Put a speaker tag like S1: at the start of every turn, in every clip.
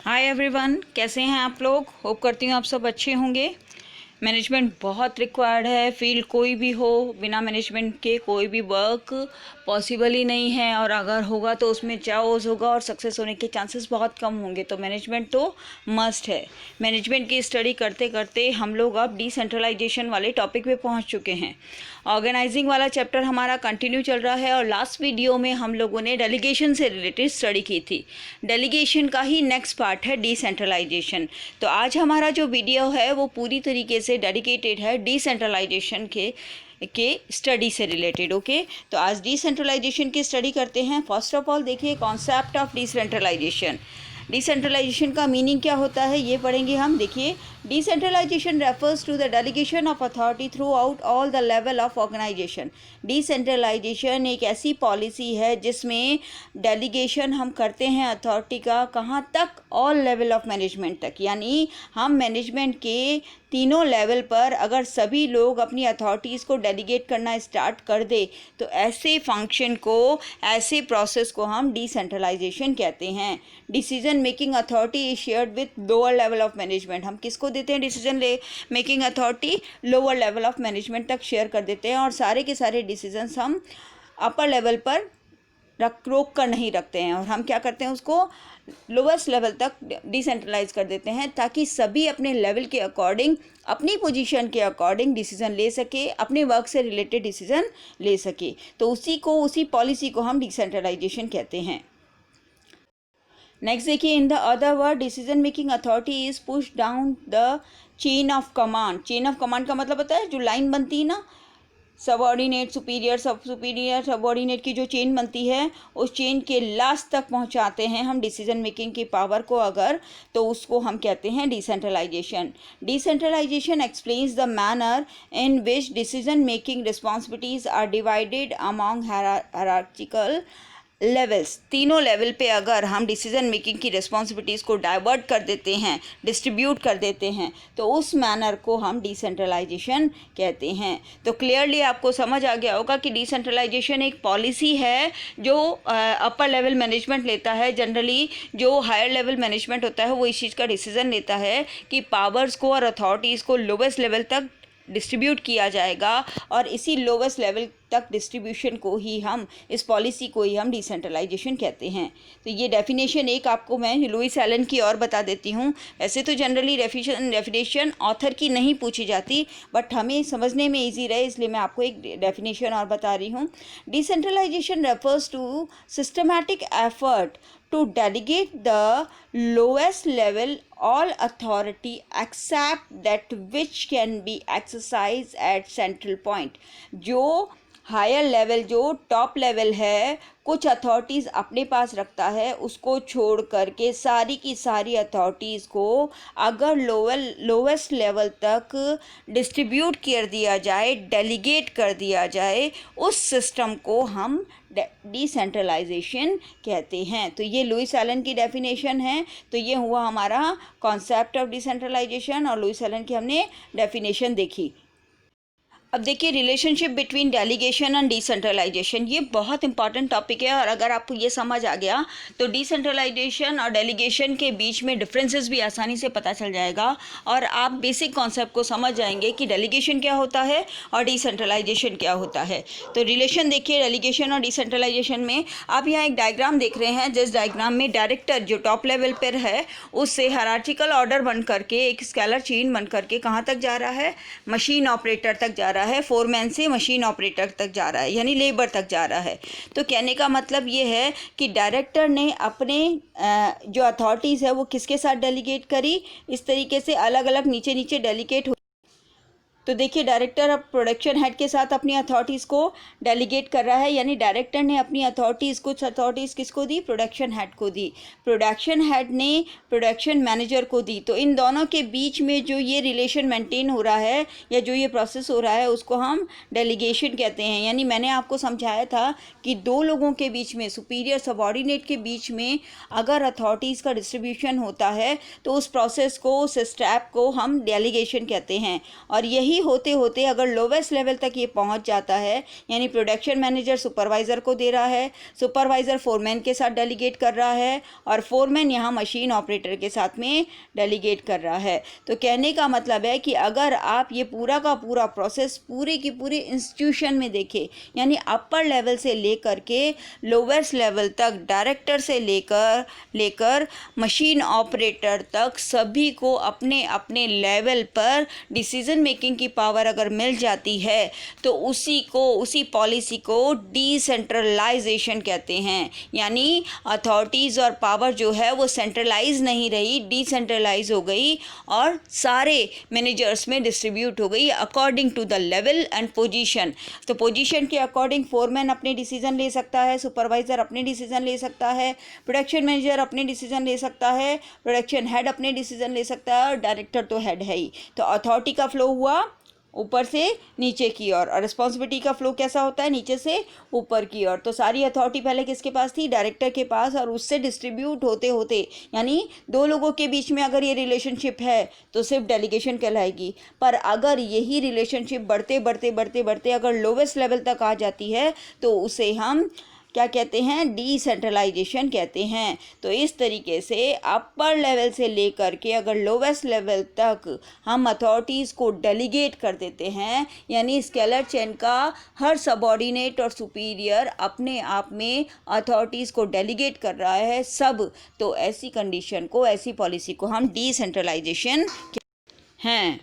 S1: Hi everyone, कैसे हैं आप लोग। होप करती हूँ आप सब अच्छे होंगे। मैनेजमेंट बहुत रिक्वायर्ड है। फील्ड कोई भी हो, बिना मैनेजमेंट के कोई भी वर्क पॉसिबल ही नहीं है, और अगर होगा तो उसमें चाओस होगा और सक्सेस होने के चांसेस बहुत कम होंगे। तो मैनेजमेंट तो मस्ट है। मैनेजमेंट की स्टडी करते करते हम लोग अब डिसेंट्रलाइजेशन वाले टॉपिक पे पहुंच चुके हैं। ऑर्गेनाइजिंग वाला चैप्टर हमारा कंटिन्यू चल रहा है, और लास्ट वीडियो में हम लोगों ने डेलीगेशन से रिलेटेड स्टडी की थी। डेलीगेशन का ही नेक्स्ट पार्ट है डिसेंट्रलाइजेशन। तो आज हमारा जो वीडियो है वो पूरी तरीके से डेडिकेटेड है डिसेंट्रलाइजेशन के स्टडी से रिलेटेड। ओके, तो आज डिसेंट्रलाइजेशन की स्टडी करते हैं। फर्स्ट ऑफ ऑल देखिए कॉन्सेप्ट ऑफ डिसेंट्रलाइजेशन। डिसेंट्रलाइजेशन का मीनिंग क्या होता है ये पढ़ेंगे हम। देखिए, decentralization refers to the delegation of authority throughout all the level of organization. Decentralization एक ऐसी पॉलिसी है जिसमें डेलीगेशन हम करते हैं अथॉरिटी का, कहाँ तक, ऑल लेवल ऑफ मैनेजमेंट तक। यानी हम मैनेजमेंट के तीनों लेवल पर अगर सभी लोग अपनी अथॉरिटीज़ को डेलीगेट करना स्टार्ट कर दे तो ऐसे फंक्शन को, ऐसे प्रोसेस को हम डिसेंट्रलाइजेशन कहते हैं। Decision making authority is shared with lower level of management. हम किसको देते हैं decision making authority? Lower level of management तक शेयर कर देते हैं, और सारे के सारे डिसीजंस हम अपर लेवल पर रोक कर नहीं रखते हैं, और हम क्या करते हैं उसको लोवेस्ट लेवल तक डिसेंट्रलाइज कर देते हैं, ताकि सभी अपने लेवल के अकॉर्डिंग, अपनी पोजीशन के अकॉर्डिंग डिसीजन ले सके, अपने वर्क से रिलेटेड डिसीजन ले सके। तो उसी पॉलिसी को हम डिसेंट्रलाइजेशन कहते हैं। नेक्स्ट देखिए, in the other word decision making authority is push down the chain of command. Chain of command का मतलब होता है जो लाइन बनती है ना, सबऑर्डिनेट, सुपीरियर, सब सुपीरियर, सबऑर्डिनेट की जो चेन बनती है, उस चेन के लास्ट तक पहुंचाते हैं हम डिसीजन मेकिंग की पावर को अगर, तो उसको हम कहते हैं decentralisation. Decentralisation explains the manner in which decision making responsibilities are divided among hierarchical levels. तीनों लेवल पे अगर हम डिसीजन मेकिंग की रिस्पॉन्सिबिलिटीज़ को डाइवर्ट कर देते हैं, डिस्ट्रीब्यूट कर देते हैं, तो उस मैनर को हम डिसेंट्रलाइजेशन कहते हैं। तो क्लियरली आपको समझ आ गया होगा कि डिसेंट्रलाइजेशन एक पॉलिसी है जो अपर लेवल मैनेजमेंट लेता है। जनरली जो हायर लेवल मैनेजमेंट होता है वो इस चीज़ का डिसीजन लेता है कि पावर्स को और अथॉरिटीज़ को लोवेस्ट लेवल तक डिस्ट्रीब्यूट किया जाएगा, और इसी लोवेस्ट लेवल तक डिस्ट्रीब्यूशन को ही हम, इस पॉलिसी को ही हम डिसेंट्रलाइजेशन कहते हैं। तो ये डेफिनेशन एक आपको मैं लुईस एलन की और बता देती हूँ। वैसे तो जनरली डेफिनेशन ऑथर की नहीं पूछी जाती, बट हमें समझने में इजी रहे इसलिए मैं आपको एक डेफिनेशन और बता रही हूँ। Decentralization refers to systematic effort to delegate the lowest level all authority except that which can be exercised at central point। जो हायर लेवल, जो टॉप लेवल है, कुछ अथॉरिटीज़ अपने पास रखता है, उसको छोड़ करके सारी की सारी अथॉरिटीज़ को अगर लोवेस्ट लेवल तक डिस्ट्रीब्यूट कर दिया जाए, डेलीगेट कर दिया जाए, उस सिस्टम को हम डिसेंट्रलाइजेशन कहते हैं। तो ये लुईस एलन की डेफिनेशन है। तो ये हुआ हमारा कॉन्सेप्ट ऑफ डिसेंट्रलाइजेशन, और लुईस एलन की हमने डेफिनेशन देखी। अब देखिए, relationship between delegation and decentralization, ये बहुत इंपॉर्टेंट टॉपिक है, और अगर आपको ये समझ आ गया तो डिसेंट्रलाइजेशन और डेलीगेशन के बीच में डिफरेंसेस भी आसानी से पता चल जाएगा, और आप बेसिक कॉन्सेप्ट को समझ जाएंगे कि डेलीगेशन क्या होता है और डिसेंट्रलाइजेशन क्या होता है। तो रिलेशन देखिए डेलीगेशन और डिसेंट्रलाइजेशन में। आप यहाँ एक डायग्राम देख रहे हैं, जिस डायग्राम में डायरेक्टर जो टॉप लेवल पर है उससे हायरार्चिकल ऑर्डर बन करके एक स्केलर चेन बन करके कहाँ तक जा रहा है? मशीन ऑपरेटर तक जा रहा है। फोरमैन से मशीन ऑपरेटर तक जा रहा है, यानी लेबर तक जा रहा है। तो कहने का मतलब ये है कि डायरेक्टर ने अपने जो अथॉरिटीज़ है वो किसके साथ डेलीगेट करी, इस तरीके से अलग अलग नीचे नीचे डेलीगेट। तो देखिए, डायरेक्टर अब प्रोडक्शन हेड के साथ अपनी अथॉरिटीज़ को डेलीगेट कर रहा है, यानी डायरेक्टर ने अपनी अथॉरिटीज़, कुछ अथॉरिटीज़ किसको दी? प्रोडक्शन हेड को दी। प्रोडक्शन हेड ने प्रोडक्शन मैनेजर को दी। तो इन दोनों के बीच में जो ये रिलेशन मेंटेन हो रहा है या जो ये प्रोसेस हो रहा है उसको हम डेलीगेशन कहते हैं। यानी मैंने आपको समझाया था कि दो लोगों के बीच में, सुपीरियर सबऑर्डिनेट के बीच में अगर अथॉरिटीज़ का डिस्ट्रीब्यूशन होता है तो उस प्रोसेस को, उस स्टेप को हम डेलीगेशन कहते हैं। और यही ऐसी होते होते अगर लोवेस्ट लेवल तक ये पहुंच जाता है, यानी प्रोडक्शन मैनेजर सुपरवाइज़र को दे रहा है, सुपरवाइज़र फोरमैन के साथ डेलीगेट कर रहा है और फोरमैन यहाँ मशीन ऑपरेटर के साथ में डेलीगेट कर रहा है। तो कहने का मतलब है कि अगर आप ये पूरा का पूरा प्रोसेस पूरे की पूरी इंस्टीट्यूशन में देखें, यानी अपर लेवल से लेकर के लोवेस्ट लेवल तक, डायरेक्टर से लेकर मशीन ऑपरेटर तक, सभी को अपने अपने लेवल पर डिसीजन मेकिंग की पावर अगर मिल जाती है तो उसी पॉलिसी को डिसेंट्रलाइजेशन कहते हैं। यानी अथॉरिटीज़ और पावर जो है वो सेंट्रलाइज नहीं रही, डिसेंट्रलाइज हो गई और सारे मैनेजर्स में डिस्ट्रीब्यूट हो गई according to the level and position. तो पोजीशन के अकॉर्डिंग फोरमैन अपने डिसीजन ले सकता है, सुपरवाइज़र अपने डिसीजन ले सकता है, प्रोडक्शन मैनेजर अपने डिसीजन ले सकता है, प्रोडक्शन हेड अपने डिसीजन ले सकता है और डायरेक्टर तो हेड है ही। तो अथॉरिटी का फ्लो हुआ ऊपर से नीचे की ओर और रिस्पॉन्सिबिलिटी का फ्लो कैसा होता है, नीचे से ऊपर की ओर। तो सारी अथॉरिटी पहले किसके पास थी, डायरेक्टर के पास, और उससे डिस्ट्रीब्यूट होते होते, यानी दो लोगों के बीच में अगर ये रिलेशनशिप है तो सिर्फ डेलीगेशन कहलाएगी। पर अगर यही रिलेशनशिप बढ़ते बढ़ते बढ़ते बढ़ते अगर लोवेस्ट लेवल तक आ जाती है तो उसे हम क्या कहते हैं, डिसेंट्रलाइजेशन कहते हैं। तो इस तरीके से अपर लेवल से लेकर के अगर लोवेस्ट लेवल तक हम अथॉरिटीज़ को डेलीगेट कर देते हैं, यानी स्केलर चेन का हर सबऑर्डिनेट और सुपीरियर अपने आप में अथॉरिटीज़ को डेलीगेट कर रहा है सब, तो ऐसी कंडीशन को, ऐसी पॉलिसी को हम डिसेंट्रलाइजेशन हैं।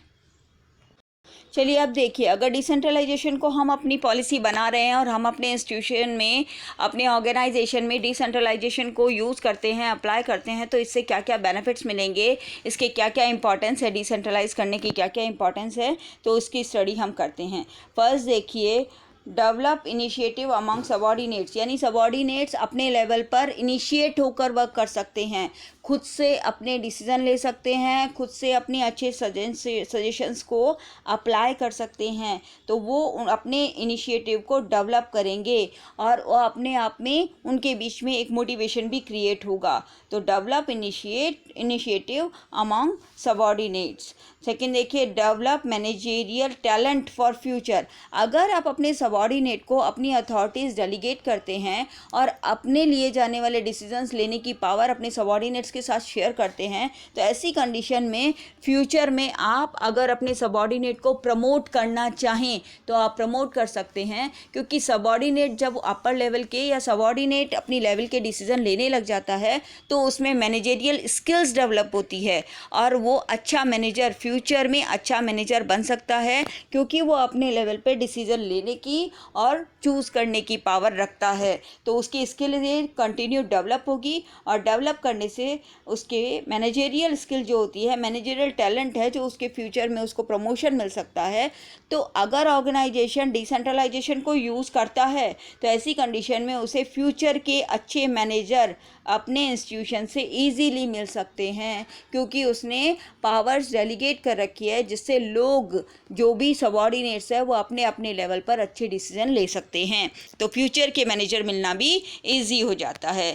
S1: चलिए अब देखिए, अगर डिसेंट्रलाइजेशन को हम अपनी पॉलिसी बना रहे हैं और हम अपने इंस्टीट्यूशन में, अपने ऑर्गेनाइजेशन में डिसेंट्रलाइजेशन को यूज़ करते हैं, अप्लाई करते हैं, तो इससे क्या क्या बेनिफिट्स मिलेंगे, इसके क्या क्या इंपॉर्टेंस है, डिसेंट्रलाइज करने की क्या क्या इंपॉर्टेंस है, तो उसकी स्टडी हम करते हैं। फर्स्ट देखिए, डेवलप इनिशिएटिव अमंग सबऑर्डिनेट्स, यानी सबऑर्डिनेट्स अपने लेवल पर इनिशिएट होकर वर्क कर सकते हैं, खुद से अपने डिसीज़न ले सकते हैं, खुद से अपने अच्छे सजेशंस को अप्लाई कर सकते हैं। तो वो अपने इनिशिएटिव को डेवलप करेंगे और वो अपने आप में उनके बीच में एक मोटिवेशन भी क्रिएट होगा। तो develop initiative among subordinates. Second देखिए, develop managerial talent for future. अगर आप अपने सबऑर्डिनेट को अपनी अथॉरिटीज़ डेलीगेट करते हैं और अपने लिए जाने वाले डिसीजंस लेने की पावर अपने सबऑर्डिनेट्स के साथ शेयर करते हैं, तो ऐसी कंडीशन में फ्यूचर में आप अगर अपने सबऑर्डिनेट को प्रमोट करना चाहें तो आप प्रमोट कर सकते हैं, क्योंकि सबऑर्डिनेट जब अपर लेवल के या सबऑर्डिनेट अपनी लेवल के डिसीजन लेने लग जाता है तो उसमें मैनेजेरियल स्किल्स डेवलप होती है और वो अच्छा मैनेजर, फ्यूचर में अच्छा मैनेजर बन सकता है, क्योंकि वो अपने लेवल पे डिसीजन लेने की और चूज़ करने की पावर रखता है। तो उसकी स्किल कंटिन्यू डेवलप होगी और डेवलप करने से उसके मैनेजेरियल स्किल जो होती है, मैनेजेरियल टैलेंट है जो उसके फ्यूचर में उसको प्रमोशन मिल सकता है। तो अगर ऑर्गेनाइजेशन डिसेंट्रलाइजेशन को यूज़ करता है तो ऐसी कंडीशन में उसे फ्यूचर के अच्छे मैनेजर अपने इंस्टीट्यूशन से इजीली मिल सकते हैं, क्योंकि उसने पावर्स डेलीगेट कर रखी है जिससे लोग जो भी सबऑर्डिनेट्स है वो अपने अपने लेवल पर अच्छे डिसीजन ले सकते हैं। तो फ्यूचर के मैनेजर मिलना भी इजी हो जाता है।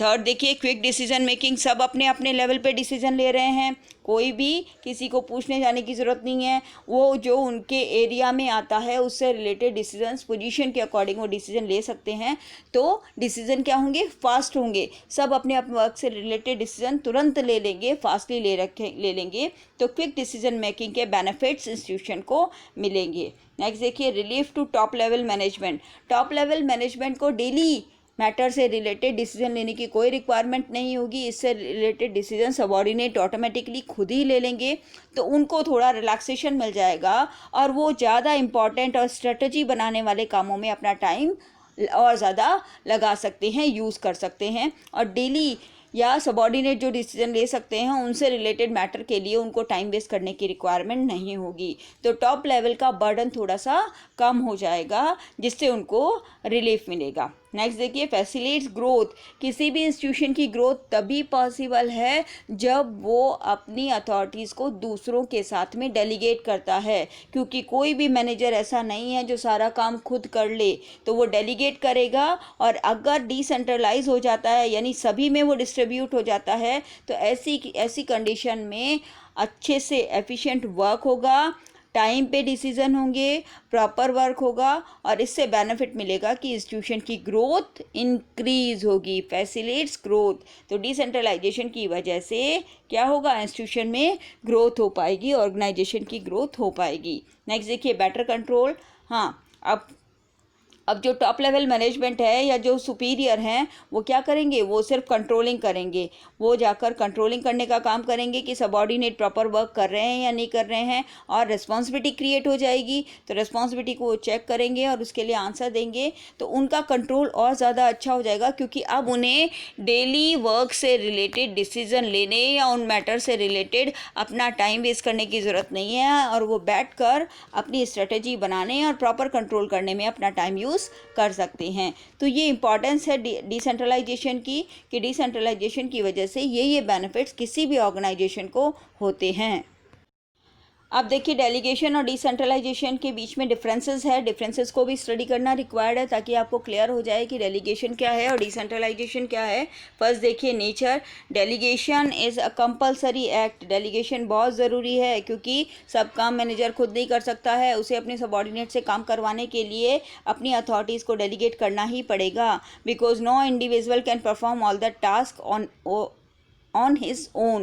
S1: थर्ड देखिए, क्विक डिसीजन मेकिंग। सब अपने अपने लेवल पे डिसीजन ले रहे हैं, कोई भी किसी को पूछने जाने की ज़रूरत नहीं है, वो जो उनके एरिया में आता है उससे रिलेटेड डिसीजंस पोजीशन के अकॉर्डिंग वो डिसीजन ले सकते हैं। तो डिसीजन क्या होंगे, फास्ट होंगे, सब अपने अपने वर्क से रिलेटेड डिसीजन तुरंत ले लेंगे, फास्टली ले लेंगे। तो क्विक डिसीजन मेकिंग के बेनिफिट्स इंस्टीट्यूशन को मिलेंगे। नेक्स्ट देखिए, relief to top level management. Top level management को डेली मैटर से रिलेटेड डिसीजन लेने की कोई रिक्वायरमेंट नहीं होगी। इससे रिलेटेड डिसीजन सबऑर्डिनेट ऑटोमेटिकली खुद ही ले लेंगे, तो उनको थोड़ा रिलैक्सेशन मिल जाएगा और वो ज़्यादा इम्पॉर्टेंट और स्ट्रेटजी बनाने वाले कामों में अपना टाइम और ज़्यादा लगा सकते हैं, यूज़ कर सकते हैं। और डेली या सबऑर्डिनेट जो डिसीजन ले सकते हैं उनसे रिलेटेड मैटर के लिए उनको टाइम वेस्ट करने की रिक्वायरमेंट नहीं होगी। तो टॉप लेवल का बर्डन थोड़ा सा कम हो जाएगा, जिससे उनको रिलीफ मिलेगा। नेक्स्ट देखिए, फैसिलिटेट्स ग्रोथ। किसी भी इंस्टीट्यूशन की ग्रोथ तभी पॉसिबल है जब वो अपनी अथॉरिटीज़ को दूसरों के साथ में डेलीगेट करता है, क्योंकि कोई भी मैनेजर ऐसा नहीं है जो सारा काम खुद कर ले, तो वो डेलीगेट करेगा। और अगर डिसेंट्रलाइज हो जाता है, यानी सभी में वो डिस्ट्रीब्यूट हो जाता है, तो ऐसी कंडीशन में अच्छे से एफिशिएंट वर्क होगा, टाइम पे डिसीजन होंगे, प्रॉपर वर्क होगा और इससे बेनिफिट मिलेगा कि इंस्टीट्यूशन की ग्रोथ इंक्रीज होगी, फैसिलिटेट्स ग्रोथ। तो डिसेंट्रलाइजेशन की वजह से क्या होगा, इंस्टीट्यूशन में ग्रोथ हो पाएगी, ऑर्गेनाइजेशन की ग्रोथ हो पाएगी। नेक्स्ट देखिए बेटर कंट्रोल। हाँ, अब जो टॉप लेवल मैनेजमेंट है या जो सुपीरियर हैं वो क्या करेंगे, वो सिर्फ कंट्रोलिंग करेंगे, वो जाकर कंट्रोलिंग करने का काम करेंगे कि सबऑर्डिनेट प्रॉपर वर्क कर रहे हैं या नहीं कर रहे हैं, और रिस्पॉन्सिबिलिटी क्रिएट हो जाएगी तो रिस्पॉन्सिबिलिटी को वो चेक करेंगे और उसके लिए आंसर देंगे, तो उनका कंट्रोल और ज़्यादा अच्छा हो जाएगा, क्योंकि अब उन्हें डेली वर्क से रिलेटेड डिसीजन लेने या उन मैटर से रिलेटेड अपना टाइम वेस्ट करने की ज़रूरत नहीं है, और वो बैठकर अपनी स्ट्रेटजी बनाने और प्रॉपर कंट्रोल करने में अपना टाइम यूज़ कर सकते हैं। तो ये इंपॉर्टेंस है डिसेंट्रलाइजेशन की, कि डिसेंट्रलाइजेशन की वजह से ये बेनिफिट्स किसी भी ऑर्गेनाइजेशन को होते हैं। अब देखिए डेलीगेशन और डिसेंट्रलाइजेशन के बीच में डिफरेंसेस है, डिफरेंसेस को भी स्टडी करना रिक्वायर्ड है ताकि आपको क्लियर हो जाए कि डेलीगेशन क्या है और डिसेंट्रलाइजेशन क्या है। फर्स्ट देखिए nature. Delegation is a compulsory act. Delegation बहुत ज़रूरी है क्योंकि सब काम मैनेजर खुद नहीं कर सकता है, उसे अपने सबऑर्डिनेट से काम करवाने के लिए अपनी अथॉरिटीज़ को डेलीगेट करना ही पड़ेगा, because no individual can perform all the task on his own.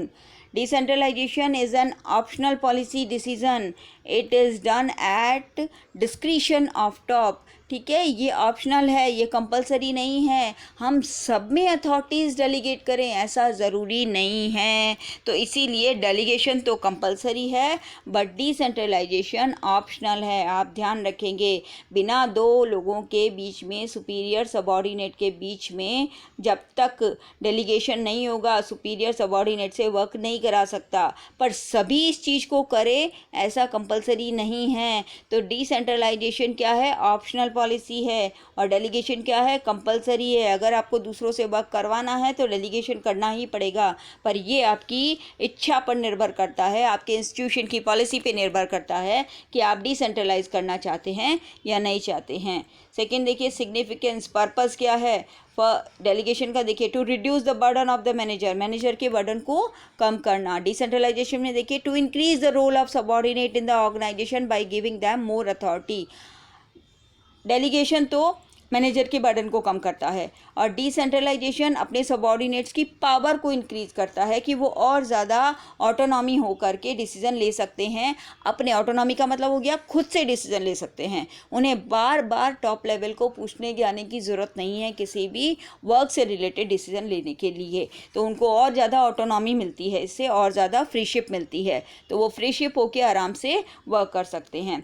S1: Decentralization is an optional policy decision. It is done at discretion of top. ठीक है, ये ऑप्शनल है, ये कंपलसरी नहीं है। हम सब में अथॉरिटीज़ डेलीगेट करें ऐसा ज़रूरी नहीं है, तो इसीलिए डेलीगेशन तो कंपलसरी है बट डिसेंट्रलाइजेशन ऑप्शनल है। आप ध्यान रखेंगे, बिना दो लोगों के बीच में, सुपीरियर सबऑर्डिनेट के बीच में जब तक डेलीगेशन नहीं होगा, सुपीरियर सबऑर्डिनेट से वर्क नहीं करा सकता। पर सभी इस चीज़ को करे ऐसा कंपलसरी नहीं है। तो डिसेंट्रलाइजेशन क्या है, ऑप्शनल पॉलिसी है, और डेलीगेशन क्या है, कंपलसरी है। अगर आपको दूसरों से वर्क करवाना है तो डेलीगेशन करना ही पड़ेगा, पर ये आपकी इच्छा पर निर्भर करता है, आपके इंस्टीट्यूशन की पॉलिसी पे निर्भर करता है कि आप डिसेंट्रलाइज करना चाहते हैं या नहीं चाहते हैं। सेकेंड देखिए सिग्निफिकेंस, पर्पस क्या है डेलीगेशन का। देखिए to reduce the burden of the manager, manager के बर्डन को कम करना। डिसेंट्रलाइजेशन में देखिए to increase the role of subordinate in the organization by giving them more authority. Delegation तो मैनेजर के बर्डन को कम करता है, और डिसेंट्रलाइजेशन अपने सबऑर्डिनेट्स की पावर को इंक्रीज करता है कि वो और ज़्यादा ऑटोनॉमी हो करके डिसीजन ले सकते हैं। अपने ऑटोनॉमी का मतलब हो गया खुद से डिसीजन ले सकते हैं, उन्हें बार बार टॉप लेवल को पूछने जाने की ज़रूरत नहीं है किसी भी वर्क से रिलेटेड डिसीजन लेने के लिए, तो उनको और ज़्यादा ऑटोनॉमी मिलती है, इससे और ज़्यादा फ्रीशिप मिलती है, तो वो फ्रीशिप होकर आराम से वर्क कर सकते हैं।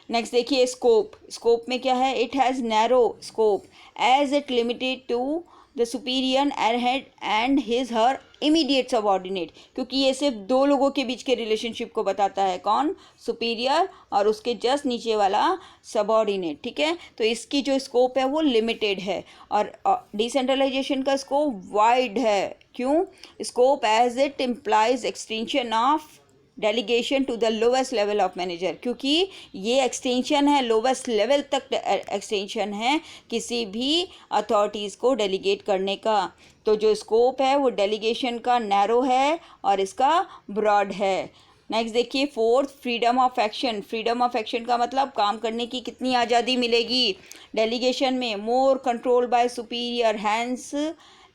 S1: नेक्स्ट देखिए स्कोप। स्कोप में क्या है, it has narrow scope as it limited to the superior head and his her immediate subordinate, क्योंकि ये सिर्फ दो लोगों के बीच के रिलेशनशिप को बताता है, कौन, सुपीरियर और उसके जस्ट नीचे वाला सबऑर्डिनेट। ठीक है, तो इसकी जो स्कोप है वो लिमिटेड है, और डिसेंट्रलाइजेशन का स्कोप वाइड है। क्यों, scope as it implies extension of delegation to the lowest level of manager, क्योंकि ये एक्सटेंशन है, लोवेस्ट लेवल तक एक्सटेंशन है किसी भी अथॉरिटीज़ को डेलीगेट करने का। तो जो स्कोप है वो डेलीगेशन का नैरो है और इसका ब्रॉड है। नेक्स्ट देखिए fourth, freedom of action. Freedom of action का मतलब काम करने की कितनी आज़ादी मिलेगी डेलीगेशन में, more control by superior, hence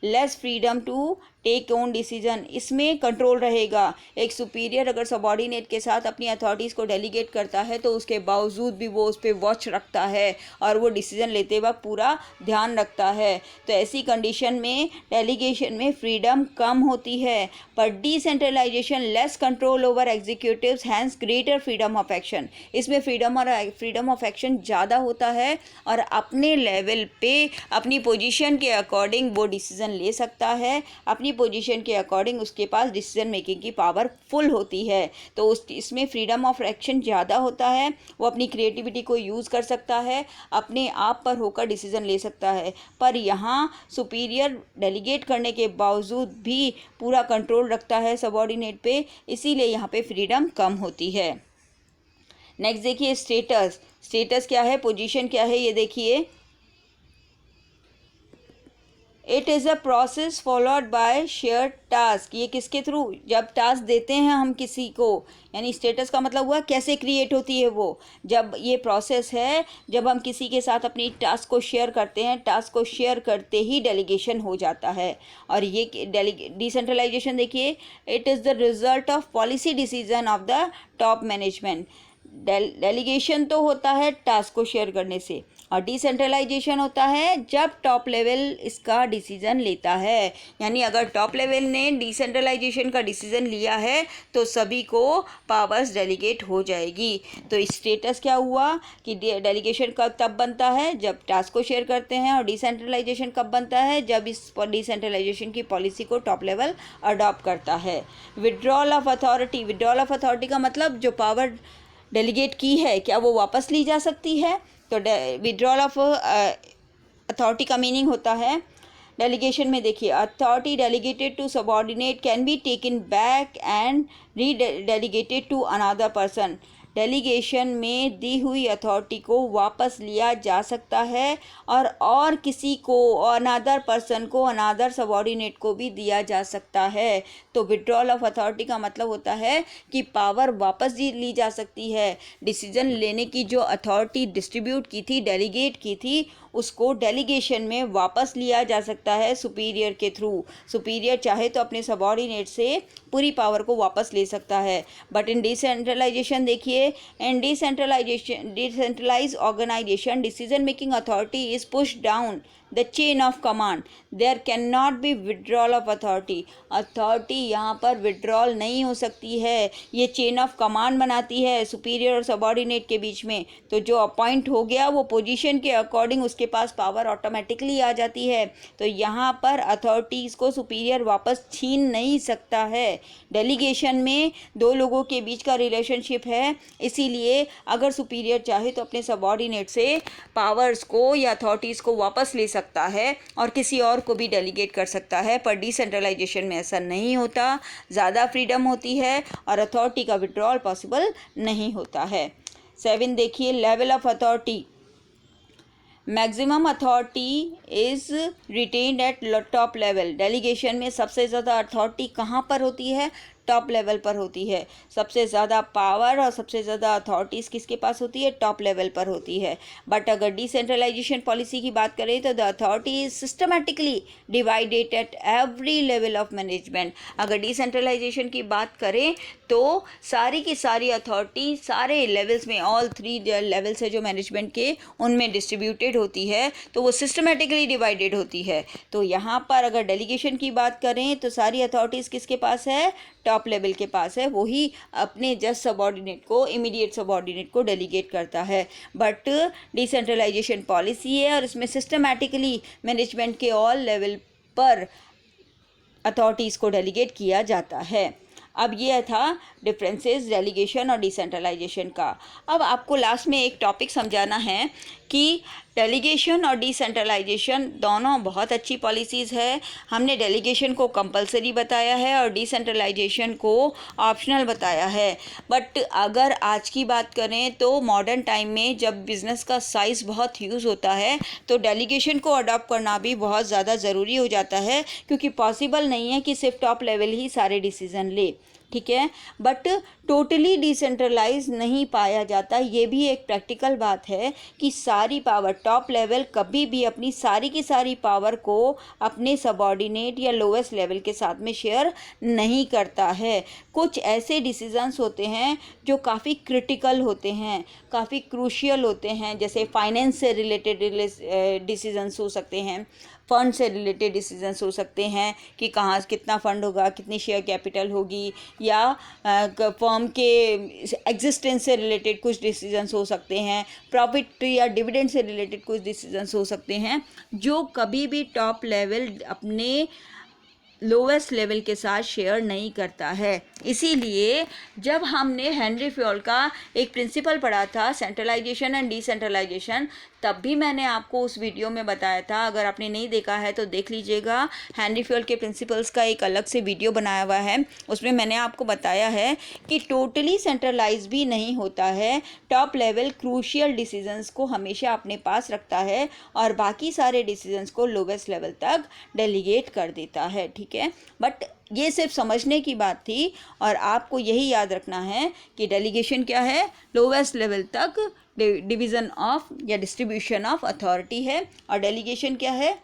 S1: less freedom to take own decision. इसमें कंट्रोल रहेगा। एक सुपीरियर अगर सबऑर्डिनेट के साथ अपनी अथॉरिटीज़ को डेलीगेट करता है तो उसके बावजूद भी वो उस पर वॉच रखता है और वो डिसीजन लेते वक्त पूरा ध्यान रखता है। तो ऐसी कंडीशन में डेलीगेशन में फ्रीडम कम होती है, पर decentralization less control over executives hence greater freedom of action. इसमें फ्रीडम ऑफ एक्शन ज़्यादा होता है और अपने लेवल पे अपनी पोजीशन के अकॉर्डिंग वो डिसीजन ले सकता है, अपनी पोजीशन के अकॉर्डिंग उसके पास डिसीजन मेकिंग की पावर फुल होती है। तो इसमें फ्रीडम ऑफ एक्शन ज़्यादा होता है, वो अपनी क्रिएटिविटी को यूज़ कर सकता है, अपने आप पर होकर डिसीजन ले सकता है। पर यहाँ सुपीरियर डेलीगेट करने के बावजूद भी पूरा कंट्रोल रखता है सबऑर्डिनेट पे, इसीलिए यहाँ पे फ्रीडम कम होती है। नेक्स्ट देखिए स्टेटस। स्टेटस क्या है, पोजीशन क्या है, ये देखिए it is a process followed by share task. ये किसके थ्रू, जब टास्क देते हैं हम किसी को, यानी स्टेटस का मतलब हुआ कैसे क्रिएट होती है वो, जब ये प्रोसेस है, जब हम किसी के साथ अपनी टास्क को शेयर करते हैं, टास्क को शेयर करते ही डेलीगेशन हो जाता है। और ये डिसेंट्रलाइजेशन देखिए, it is the result of policy decision of the top management. Delegation तो होता है टास्क को शेयर करने से, और डिसेंट्रलाइजेशन होता है जब टॉप लेवल इसका डिसीजन लेता है। यानी अगर टॉप लेवल ने डिसेंट्रलाइजेशन का डिसीजन लिया है तो सभी को पावर्स डेलीगेट हो जाएगी। तो स्टेटस क्या हुआ कि डेलीगेशन कब तब बनता है जब टास्क को शेयर करते हैं, और डिसेंट्रलाइजेशन कब बनता है जब इस डिसेंट्रलाइजेशन की पॉलिसी को टॉप लेवल अडॉप्ट करता है। Withdrawal of authority, withdrawal of authority का मतलब जो पावर डेलीगेट की है क्या वो वापस ली जा सकती है। तो विड्रॉल ऑफ अथॉरिटी का मीनिंग होता है, डेलीगेशन में देखिए, authority delegated to subordinate can be taken back and redelegated to another person. Delegation में दी हुई अथॉरिटी को वापस लिया जा सकता है और किसी को, अनदर पर्सन को, अनदर सबऑर्डिनेट को भी दिया जा सकता है। तो विड्रॉल ऑफ अथॉरिटी का मतलब होता है कि पावर वापस ली जा सकती है। डिसीजन लेने की जो अथॉरिटी डिस्ट्रीब्यूट की थी, डेलीगेट की थी, उसको डेलीगेशन में वापस लिया जा सकता है सुपीरियर के थ्रू। सुपीरियर चाहे तो अपने सबऑर्डिनेट से पूरी पावर को वापस ले सकता है। बट इन डिसेंट्रलाइजेशन देखिए, in decentralised organisation decision making authority is push down the chain of command, there can not be withdrawal of authority. Authority यहाँ पर विड्रॉल नहीं हो सकती है, ये चेन ऑफ कमांड बनाती है सुपीरियर और सबऑर्डिनेट के बीच में। तो जो अपॉइंट हो गया वो पोजीशन के अकॉर्डिंग उसके पास पावर ऑटोमेटिकली आ जाती है। तो यहाँ पर अथॉरिटीज़ को सुपीरियर वापस छीन नहीं सकता है। डेलीगेशन में दो लोगों के बीच का रिलेशनशिप है, इसीलिए अगर सुपीरियर चाहे तो अपने सबऑर्डिनेट से पावर्स को या अथॉरिटीज़ को वापस ले सकता है और किसी और को भी डेलीगेट कर सकता है। पर डिसेंट्रलाइजेशन में ऐसा नहीं होता, ज़्यादा फ्रीडम होती है और अथॉरिटी का विड्रॉल पॉसिबल नहीं होता है। 7 देखिए, level of authority. Maximum authority is retained eight top level. Delegation में सबसे ज़्यादा अथॉरिटी कहाँ पर होती है, टॉप लेवल पर होती है। सबसे ज़्यादा पावर और सबसे ज़्यादा अथॉरिटीज़ किसके पास होती है, टॉप लेवल पर होती है। बट अगर डिसेंट्रलाइजेशन पॉलिसी की बात करें तो the authority is systematically divided at every level of management. अगर डिसेंट्रलाइजेशन की बात करें तो सारी की सारी अथॉरिटी सारे लेवल्स में, ऑल 3 लेवल्स है जो मैनेजमेंट के, उनमें डिस्ट्रीब्यूटेड होती है, तो वो सिस्टमैटिकली डिवाइडेड होती है। तो यहाँ पर अगर डेलीगेशन की बात करें तो सारी अथॉरिटीज़ किसके पास है, टॉप लेवल के पास है, वही अपने जस्ट सबऑर्डिनेट को, इमीडिएट सबऑर्डिनेट को डेलीगेट करता है। बट डिसेंट्रलाइजेशन पॉलिसी है और इसमें सिस्टमैटिकली मैनेजमेंट के ऑल लेवल पर अथॉरिटीज़ को डेलीगेट किया जाता है। अब ये था डिफरेंसेस डेलीगेशन और डिसेंट्रलाइजेशन का। अब आपको लास्ट में एक टॉपिक समझाना है कि डेलीगेशन और डिसेंट्रलाइजेशन दोनों बहुत अच्छी पॉलिसीज़ है। हमने डेलीगेशन को कंपलसरी बताया है और डिसेंट्रलाइजेशन को ऑप्शनल बताया है। बट अगर आज की बात करें तो मॉडर्न टाइम में जब बिज़नेस का साइज़ बहुत ह्यूज होता है तो डेलीगेशन को अडॉप्ट करना भी बहुत ज़्यादा ज़रूरी हो जाता है, क्योंकि पॉसिबल नहीं है कि सिर्फ टॉप लेवल ही सारे डिसीज़न ले, ठीक है। बट टोटली डिसेंट्रलाइज नहीं पाया जाता, ये भी एक प्रैक्टिकल बात है कि सारी पावर, टॉप लेवल कभी भी अपनी सारी की सारी पावर को अपने सबऑर्डिनेट या लोवेस्ट लेवल के साथ में शेयर नहीं करता है। कुछ ऐसे डिसीजंस होते हैं जो काफ़ी क्रिटिकल होते हैं, काफ़ी क्रूशियल होते हैं, जैसे फाइनेंस से रिलेटेड डिसीजंस हो सकते हैं, फंड से रिलेटेड डिसीजंस हो सकते हैं कि कहाँ कितना फ़ंड होगा, कितनी शेयर कैपिटल होगी, या फर्म के एग्जिस्टेंस से रिलेटेड कुछ डिसीजंस हो सकते हैं, प्रॉफिट या डिविडेंड से रिलेटेड कुछ डिसीजंस हो सकते हैं, जो कभी भी टॉप लेवल अपने लोवेस्ट लेवल के साथ शेयर नहीं करता है। इसीलिए जब हमने हेनरी फ्योल का एक प्रिंसिपल पढ़ा था, सेंट्रलाइजेशन एंड डिसेंट्रलाइजेशन, तब भी मैंने आपको उस वीडियो में बताया था, अगर आपने नहीं देखा है तो देख लीजिएगा। हेनरी फ्योल के प्रिंसिपल्स का एक अलग से वीडियो बनाया हुआ है, उसमें मैंने आपको बताया है कि टोटली सेंट्रलाइज भी नहीं होता है, टॉप लेवल क्रूशियल डिसीजंस को हमेशा अपने पास रखता है और बाकी सारे डिसीजंस को लोवेस्ट लेवल तक डेलीगेट कर देता है, ठीक है। बट ये सिर्फ समझने की बात थी और आपको यही याद रखना है कि डेलीगेशन क्या है, लोवेस्ट लेवल तक डिवीज़न ऑफ या डिस्ट्रीब्यूशन ऑफ अथॉरिटी है। और डेलीगेशन क्या है,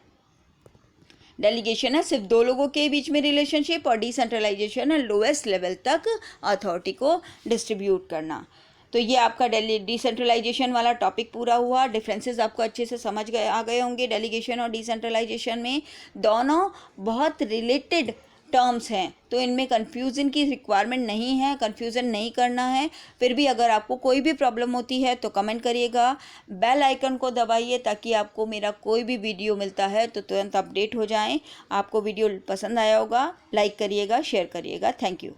S1: डेलीगेशन है सिर्फ दो लोगों के बीच में रिलेशनशिप, और डिसेंट्रलाइजेशन है लोवेस्ट लेवल तक अथॉरिटी को डिस्ट्रीब्यूट करना। तो ये आपका डिसेंट्रलाइजेशन वाला टॉपिक पूरा हुआ। डिफरेंसेस आपको अच्छे से समझ गए आ गए होंगे। डेलीगेशन और डिसेंट्रलाइजेशन में दोनों बहुत रिलेटेड टर्म्स हैं, तो इनमें कन्फ्यूज़न की रिक्वायरमेंट नहीं है, कन्फ्यूज़न नहीं करना है। फिर भी अगर आपको कोई भी प्रॉब्लम होती है तो कमेंट करिएगा, बेल आइकन को दबाइए ताकि आपको मेरा कोई भी वीडियो मिलता है तो तुरंत अपडेट हो जाएं। आपको वीडियो पसंद आया होगा, लाइक करिएगा, शेयर करिएगा। Thank you.